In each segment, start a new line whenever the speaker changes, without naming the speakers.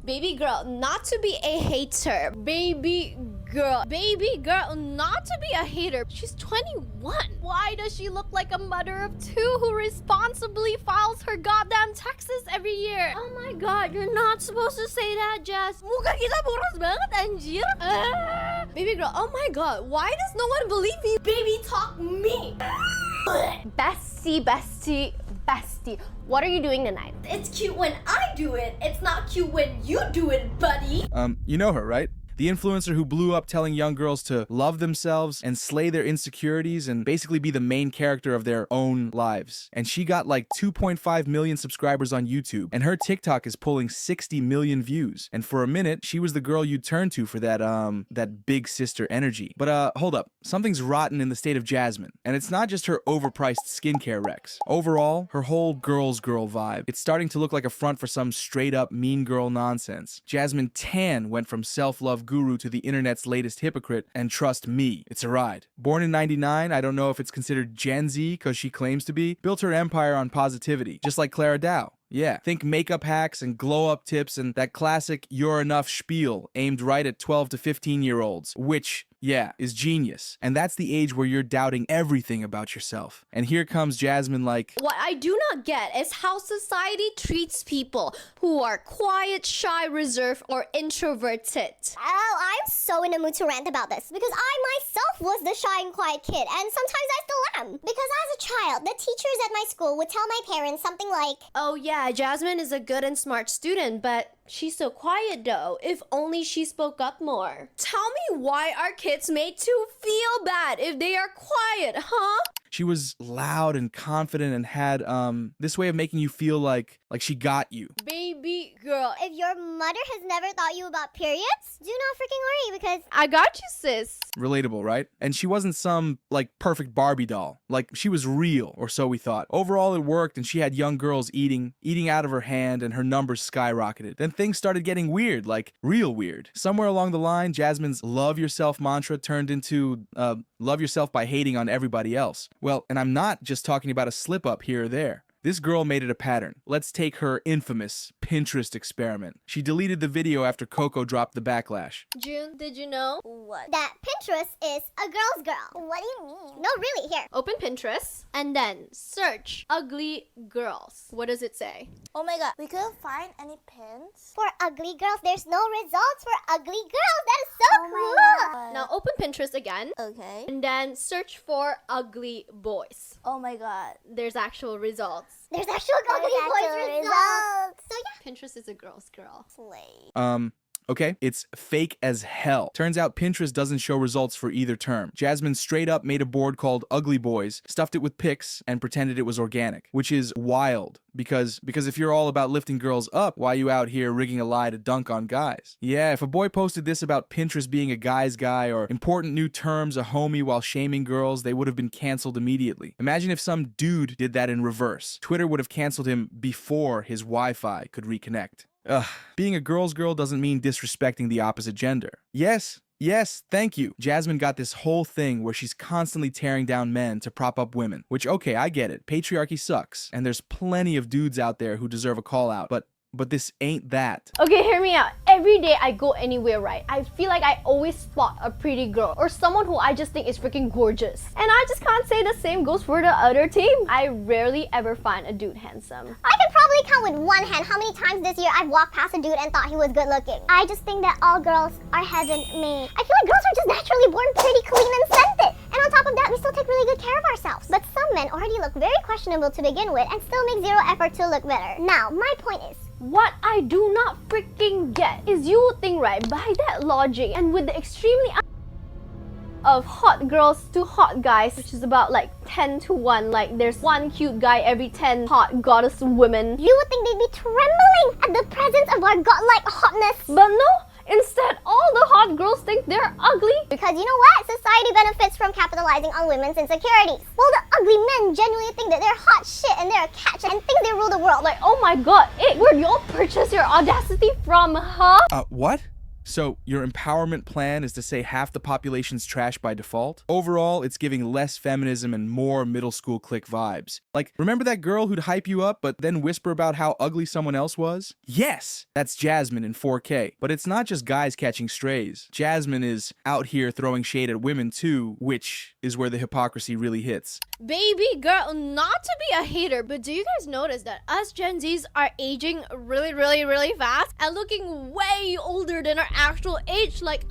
Baby girl, not to be a hater. Baby girl, not to be a hater. She's 21. Why does she look like a mother of two who responsibly files her goddamn taxes every year? Oh my god, you're not supposed to say that, Jazz. Muka kita boros banget, anjir. Baby girl, oh my god, why does no one believe me? Baby talk me. Bestie. What are you doing tonight? It's cute when I do it. It's not cute when you do it, buddy.
You know her, right? The influencer who blew up telling young girls to love themselves and slay their insecurities and basically be the main character of their own lives. And she got like 2.5 million subscribers on YouTube, and her TikTok is pulling 60 million views. And for a minute, she was the girl you turn to for that big sister energy. But hold up, something's rotten in the state of Jazmine. And it's not just her overpriced skincare recs. Overall, her whole girl's girl vibe. It's starting to look like a front for some straight up mean girl nonsense. Jazmine Tan went from self-love guru to the internet's latest hypocrite, and trust me, it's a ride. Born in '99, I don't know if it's considered Gen Z because she claims to be, built her empire on positivity, just like Clara Dow. Yeah, think makeup hacks and glow-up tips and that classic "you're enough" spiel aimed right at 12 to 15-year-olds, which, yeah, is genius. And that's the age where you're doubting everything about yourself. And here comes Jazmine like,
what I do not get is how society treats people who are quiet, shy, reserved, or introverted.
Oh, I'm so in the mood to rant about this because I myself was the shy and quiet kid, and sometimes I still am. Because as a child, the teachers at my school would tell my parents something like,
oh yeah, Jazmine is a good and smart student, but she's so quiet though. If only she spoke up more. Tell me why are kids made to feel bad if they are quiet, huh?
she was loud and confident and had this way of making you feel like she got you.
Baby girl,
If your mother has never taught you about periods, do not freaking worry because
I got you, sis.
Relatable, right? And she wasn't some perfect Barbie doll. She was real, or so we thought. Overall it worked, and she had young girls eating out of her hand, and her numbers skyrocketed. Then things started getting weird, real weird. Somewhere along the line, Jazmine's love yourself mantra turned into love yourself by hating on everybody else. Well, and I'm not just talking about a slip up here or there. This girl made it a pattern. Let's take her infamous Pinterest experiment. She deleted the video after Coco dropped the backlash.
June, did you know?
what? That Pinterest is a girl's girl. What do you mean? No, really, here.
Open Pinterest and then search ugly girls. What does it say?
Oh my god, we couldn't find any pins?
For ugly girls, there's no results for ugly girls. That is so
Oh
cool.
my god.
Now open Pinterest again
Okay.
and then search for ugly boys.
Oh my god.
There's actual results.
There's actual ugly
There's
boys
actual
results. So yeah.
Pinterest is a girl's girl.
Slay.
Okay, it's fake as hell. Turns out Pinterest doesn't show results for either term. Jazmine straight up made a board called Ugly Boys, stuffed it with pics, and pretended it was organic, which is wild. Because if you're all about lifting girls up, why are you out here rigging a lie to dunk on guys? Yeah, if a boy posted this about Pinterest being a guy's guy or important new terms a homie while shaming girls, they would have been canceled immediately. Imagine if some dude did that in reverse. Twitter would have canceled him before his Wi-Fi could reconnect. Ugh, being a girl's girl doesn't mean disrespecting the opposite gender. Yes, thank you. Jazmine got this whole thing where she's constantly tearing down men to prop up women, which, okay, I get it. Patriarchy sucks, and there's plenty of dudes out there who deserve a call out, but this ain't that.
Okay, hear me out. Every day I go anywhere, right? I feel like I always spot a pretty girl or someone who I just think is freaking gorgeous. And I just can't say the same goes for the other team. I rarely ever find a dude handsome.
I can probably count with one hand how many times this year I've walked past a dude and thought he was good looking. I just think that all girls are heaven-made. I feel like girls are just naturally born pretty, clean, and scented. And on top of that, we still take really good care of ourselves. But some men already look very questionable to begin with and still make zero effort to look better. Now, my point is,
What I do not freaking get is you would think, right, by that logic and with the extremely of hot girls to hot guys, which is about 10 to 1, there's one cute guy every 10 hot goddess women.
you would think they'd be trembling at the presence of our godlike hotness.
But no, instead all the hot girls think they're ugly.
Because you know what? Society benefits from capitalizing on women's insecurities. While the ugly men genuinely think that they're hot shit and they're a catch and think they rule the world.
Oh my god, where do y'all purchase your audacity from, huh?
What? So your empowerment plan is to say half the population's trash by default? Overall, it's giving less feminism and more middle school clique vibes. Like, remember that girl who'd hype you up but then whisper about how ugly someone else was? Yes, that's Jazmine in 4K. But it's not just guys catching strays. Jazmine is out here throwing shade at women too, which is where the hypocrisy really hits.
Baby girl, not to be a hater, but do you guys notice that us Gen Zs are aging really fast and looking way older than our actual age? Like,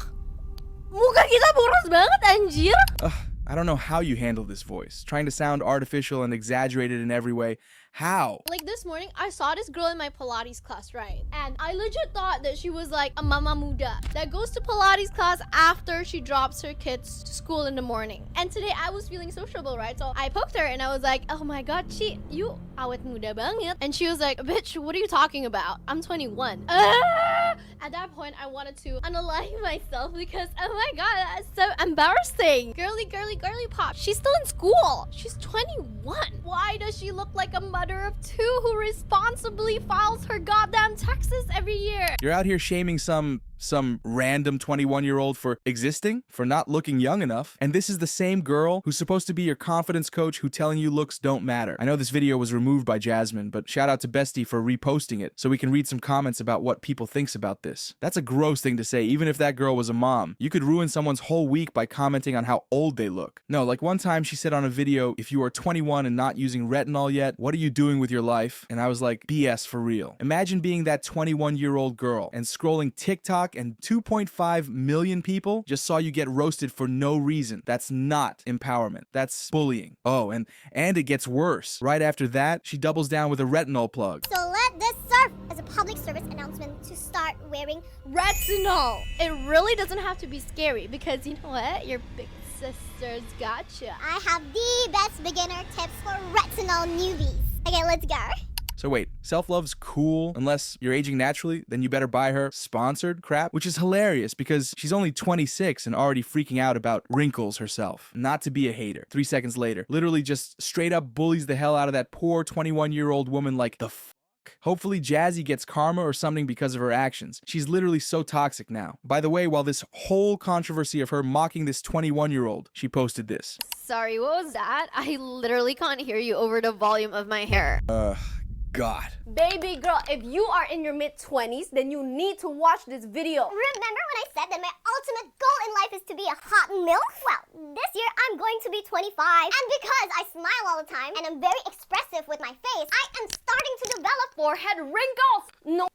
muka kita boros banget anjir.
I don't know how you handle this voice, trying to sound artificial and exaggerated in every way. How?
Like this morning, I saw this girl in my Pilates class, right? And I legit thought that she was like a mama muda that goes to Pilates class after she drops her kids to school in the morning. And today I was feeling sociable, right? So I poked her and I was like, oh my god, you awet muda banget. And she was like, bitch, what are you talking about? I'm 21. At that point, I wanted to unalive myself because, oh my god, that's so embarrassing. Girly pop. She's still in school. She's 21. Why does she look like a mother of two who responsibly files her goddamn taxes every year?
You're out here shaming some random 21-year-old for existing, for not looking young enough. And this is the same girl who's supposed to be your confidence coach who telling you looks don't matter. I know this video was removed by Jazmine, but shout out to Bestie for reposting it so we can read some comments about what people thinks about this. That's a gross thing to say, even if that girl was a mom. You could ruin someone's whole week by commenting on how old they look. No, like one time she said on a video, if you are 21 and not using retinol yet, what are you doing with your life? And I was like, BS for real. Imagine being that 21-year-old girl and scrolling TikTok and 2.5 million people just saw you get roasted for no reason. That's not empowerment. That's bullying. Oh, and it gets worse. Right after that, she doubles down with a retinol plug.
So let this serve as a public service announcement to start wearing
retinol. It really doesn't have to be scary because you know what? Your big sister's gotcha.
I have the best beginner tips for retinol newbies. Okay, let's go.
So wait, self-love's cool unless you're aging naturally, then you better buy her sponsored crap, which is hilarious because she's only 26 and already freaking out about wrinkles herself. Not to be a hater. 3 seconds later, literally just straight up bullies the hell out of that poor 21-year-old woman like the f***. Hopefully Jazzy gets karma or something because of her actions. She's literally so toxic now. By the way, while this whole controversy of her mocking this 21-year-old, she posted this.
Sorry, what was that? I literally can't hear you over the volume of my hair.
God.
Baby girl, if you are in your mid-20s, then you need to watch this video.
Remember when I said that my ultimate goal in life is to be a hot MILF? Well, this year I'm going to be 25. And because I smile all the time and I'm very expressive with my face, I am starting to develop
forehead wrinkles. No,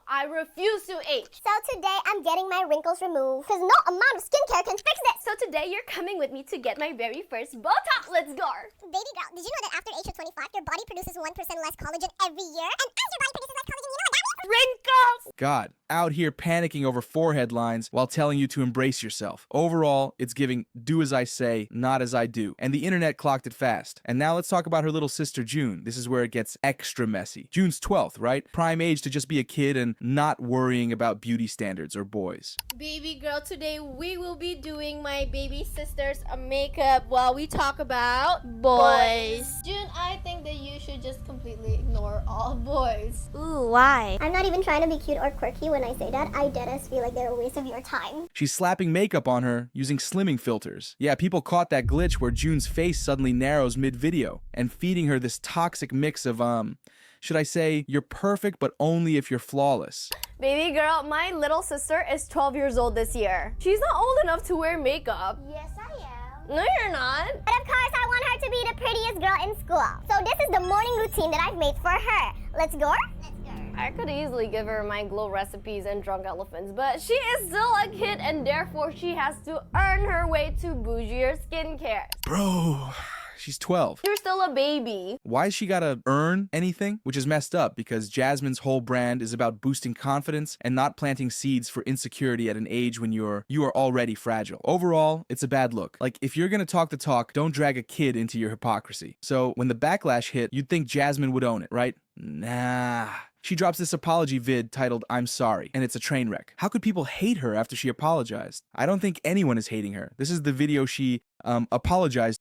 I refuse to age.
So today I'm getting my wrinkles removed because no amount of skincare can fix it.
So today you're coming with me to get my very first Botox. Let's go.
Baby girl, did you know that after age of 25, your body produces 1% less collagen every year? And as your body produces less collagen, you know what that means?
Wrinkles!
God, out here panicking over forehead lines while telling you to embrace yourself. Overall, it's giving do as I say, not as I do. And the internet clocked it fast. And now let's talk about her little sister June. This is where it gets extra messy. June's 12th, right? Prime age to just be a kid and not worrying about beauty standards or boys.
Baby girl, today we will be doing my baby sister's makeup while we talk about boys. June, I think that you should just completely ignore all boys.
Ooh, why?
I'm not even trying to be cute or quirky when I say that. I deadass feel like they're a waste of your time.
She's slapping makeup on her using slimming filters. Yeah, people caught that glitch where June's face suddenly narrows mid-video and feeding her this toxic mix of, should I say, you're perfect but only if you're flawless.
Baby girl, my little sister is 12 years old this year. She's not old enough to wear makeup.
Yes, I am.
No, you're not.
But of course, I want her to be the prettiest girl in school. So this is the morning routine that I've made for her. Let's go? Let's go.
I could easily give her my glow recipes and drunk elephants, but she is still a kid and therefore she has to earn her way to bougier skincare.
Bro, she's 12.
You're still a baby.
Why she gotta earn anything? Which is messed up because Jazmine's whole brand is about boosting confidence and not planting seeds for insecurity at an age when you are already fragile. Overall, it's a bad look. Like, if you're gonna talk the talk, don't drag a kid into your hypocrisy. So when the backlash hit, you'd think Jazmine would own it, right? Nah. She drops this apology vid titled I'm sorry, and it's a train wreck. How could people hate her after she apologized? I don't think anyone is hating her. This is the video she apologized,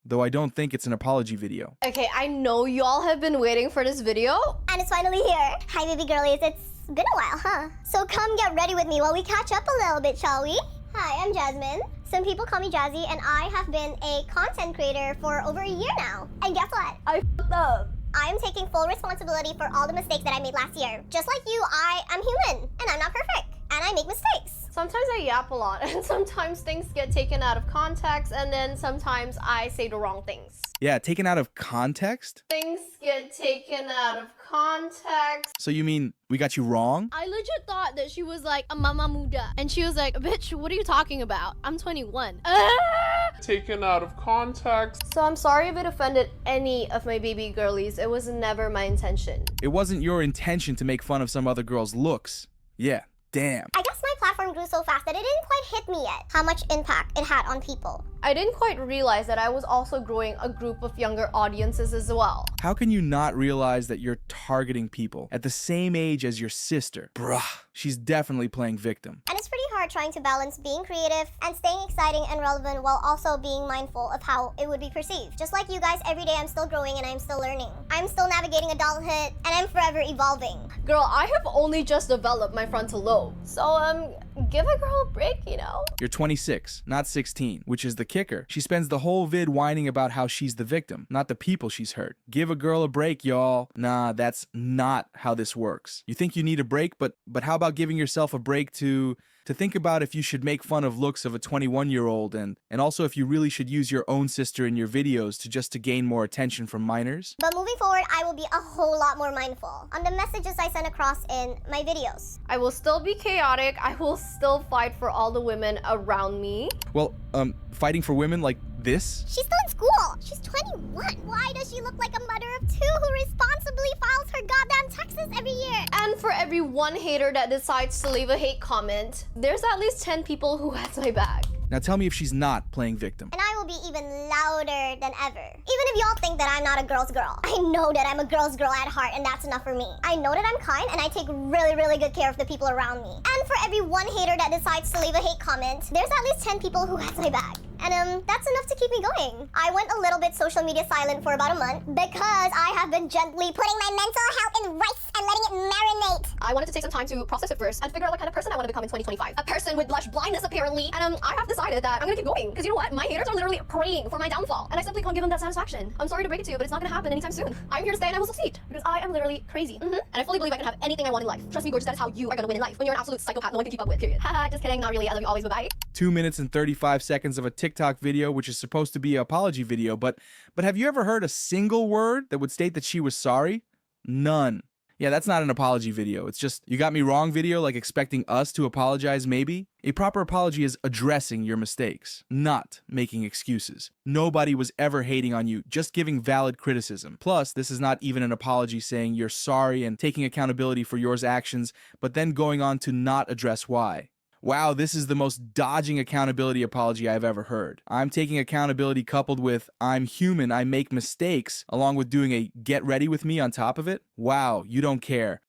though I don't think it's an apology video.
Okay, I know y'all have been waiting for this video.
And it's finally here. Hi, baby girlies. It's Been a while, huh? So come get ready with me while we catch up a little bit, shall we? Hi, I'm Jazmine. Some people call me Jazzy, and I have been a content creator for over a year now. And guess what?
I f***ed up.
I am taking full responsibility for all the mistakes that I made last year. Just like you, I am human, and I'm not perfect, and I make mistakes.
Sometimes I yap a lot, and sometimes things get taken out of context, and then sometimes I say the wrong things.
Yeah, taken out of context?
Things get taken out of context.
So you mean we got you wrong?
I legit thought that she was like a mama muda, and she was like, bitch, what are you talking about? I'm 21.
Taken out of context.
So I'm sorry if it offended any of my baby girlies. It was never my intention.
It wasn't your intention to make fun of some other girl's looks. Yeah, damn.
I guess my platform grew so fast that it didn't quite hit me yet how much impact it had on people.
I didn't quite realize that I was also growing a group of younger audiences as well.
How can you not realize that you're targeting people at the same age as your sister? Bruh, she's definitely playing victim.
And it's pretty hard trying to balance being creative and staying exciting and relevant while also being mindful of how it would be perceived. Just like you guys, every day I'm still growing and I'm still learning. I'm still navigating adulthood and I'm forever evolving.
Girl, I have only just developed my frontal lobe. So, give a girl a break, you know?
You're 26, not 16, which is the kicker. She spends the whole vid whining about how she's the victim, not the people she's hurt. Give a girl a break, y'all. Nah, that's not how this works. You think you need a break, but how about giving yourself a break to think about if you should make fun of looks of a 21-year-old and also if you really should use your own sister in your videos to gain more attention from minors?
But moving forward, I will be a whole lot more mindful on the messages I send across in my videos.
I will still be chaotic. I will still fight for all the women around me.
Well, fighting for women like this?
She's still in school. She's 21. Why does she look like a mother of two who responsibly files her goddamn taxes every year?
And for every one hater that decides to leave a hate comment, there's at least 10 people who has my back.
Now tell me if she's not playing victim.
And I will be even louder than ever. Even if y'all think that I'm not a girl's girl, I know that I'm a girl's girl at heart, and that's enough for me. I know that I'm kind and I take really, really good care of the people around me. And for every one hater that decides to leave a hate comment, there's at least 10 people who has my back. And that's enough to keep me going. I went a little bit social media silent for about a month because I have been gently putting my mental health in rice and letting it marinate.
I wanted to take some time to process it first and figure out what kind of person I want to become in 2025. A person with blush blindness, apparently. And I have decided that I'm gonna keep going. Because you know what? My haters are literally praying for my downfall. And I simply can't give them that satisfaction. I'm sorry to break it to you, but it's not gonna happen anytime soon. I'm here to stay and I will succeed. Because I am literally crazy. And I fully believe I can have anything I want in life. Trust me, gorgeous, that is how you are gonna win in life. When you're an absolute psychopath, no one can keep up with, period. Haha, just kidding, not really. I love you always, bye-bye.
2 minutes and 35 seconds of a TikTok video, which is supposed to be an apology video, but have you ever heard a single word that would state that she was sorry? None. Yeah, that's not an apology video. It's just, you got me wrong video, like expecting us to apologize maybe. A proper apology is addressing your mistakes, not making excuses. Nobody was ever hating on you, just giving valid criticism. Plus, this is not even an apology saying you're sorry and taking accountability for your actions, but then going on to not address why. Wow, this is the most dodging accountability apology I've ever heard. I'm taking accountability coupled with I'm human, I make mistakes, along with doing a get ready with me on top of it. Wow, you don't care.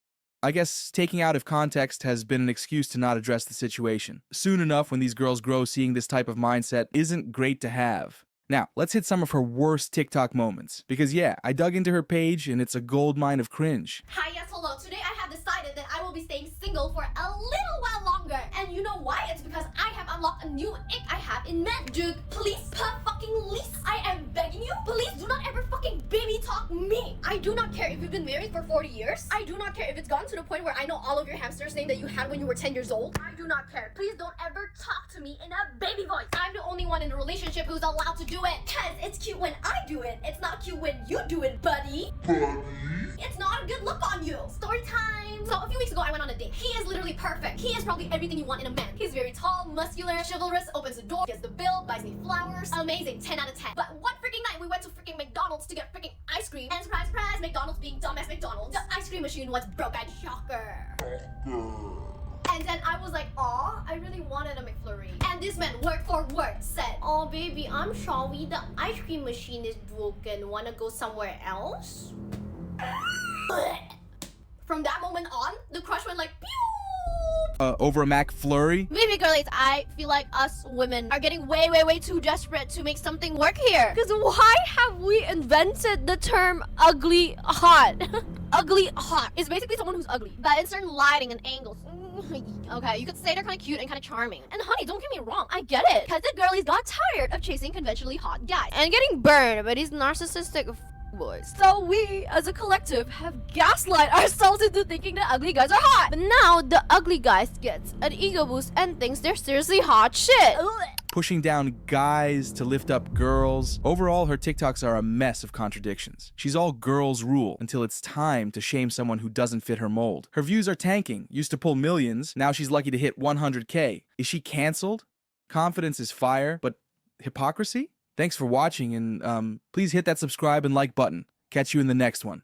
I guess taking out of context has been an excuse to not address the situation. Soon enough, when these girls grow, seeing this type of mindset isn't great to have. Now, let's hit some of her worst TikTok moments. Because yeah, I dug into her page and it's a goldmine of cringe.
Hi, yes, hello. Today I have decided that I will be staying single for a little while longer. And you know why? It's because I have unlocked a new ick I have in men. Dude, please, fucking least, I am begging you, please do not ever fucking baby talk me. I do not care if you've been married for 40 years. I do not care if it's gone to the point where I know all of your hamsters' name that you had when you were 10 years old. I do not care. Please don't ever talk to me in a baby voice. I'm the only one in the relationship who's allowed to do it. Cause it's cute when I do it. It's not cute when you do it, buddy. It's not a good look on you. Story time. So a few weeks ago, I went on a date. He is literally perfect. He is probably everything you want in a man. He's very tall, muscular, chivalrous, opens the door, gets the bill, buys me flowers. Amazing, 10 out of 10. But one freaking night, we went to freaking McDonald's to get freaking ice cream. And surprise, surprise, McDonald's being dumbass McDonald's. The ice cream machine was broken. Shocker. And then I was like, aw, I really wanted a McFlurry. And this man, word for word, said, oh baby, I'm sorry, the ice cream machine is broken. Wanna go somewhere else? From that moment on, the crush went like, pew!
Over a McFlurry?
Baby girlies, I feel like us women are getting way too desperate to make something work here. Because why have we invented the term ugly hot? Ugly hot is basically someone who's ugly, but in certain lighting and angles. Okay, you could say they're kind of cute and kind of charming. And honey, don't get me wrong, I get it. Because the girlies got tired of chasing conventionally hot guys and getting burned by these narcissistic boys. So we, as a collective, have gaslight ourselves into thinking that ugly guys are hot. But now the ugly guys gets an ego boost and thinks they're seriously hot shit. Ugh.
Pushing down guys to lift up girls. Overall, her TikToks are a mess of contradictions. She's all girls rule until it's time to shame someone who doesn't fit her mold. Her views are tanking. Used to pull millions, now she's lucky to hit 100K. Is she canceled? Confidence is fire, but hypocrisy? Thanks for watching, and please hit that subscribe and like button. Catch you in the next one.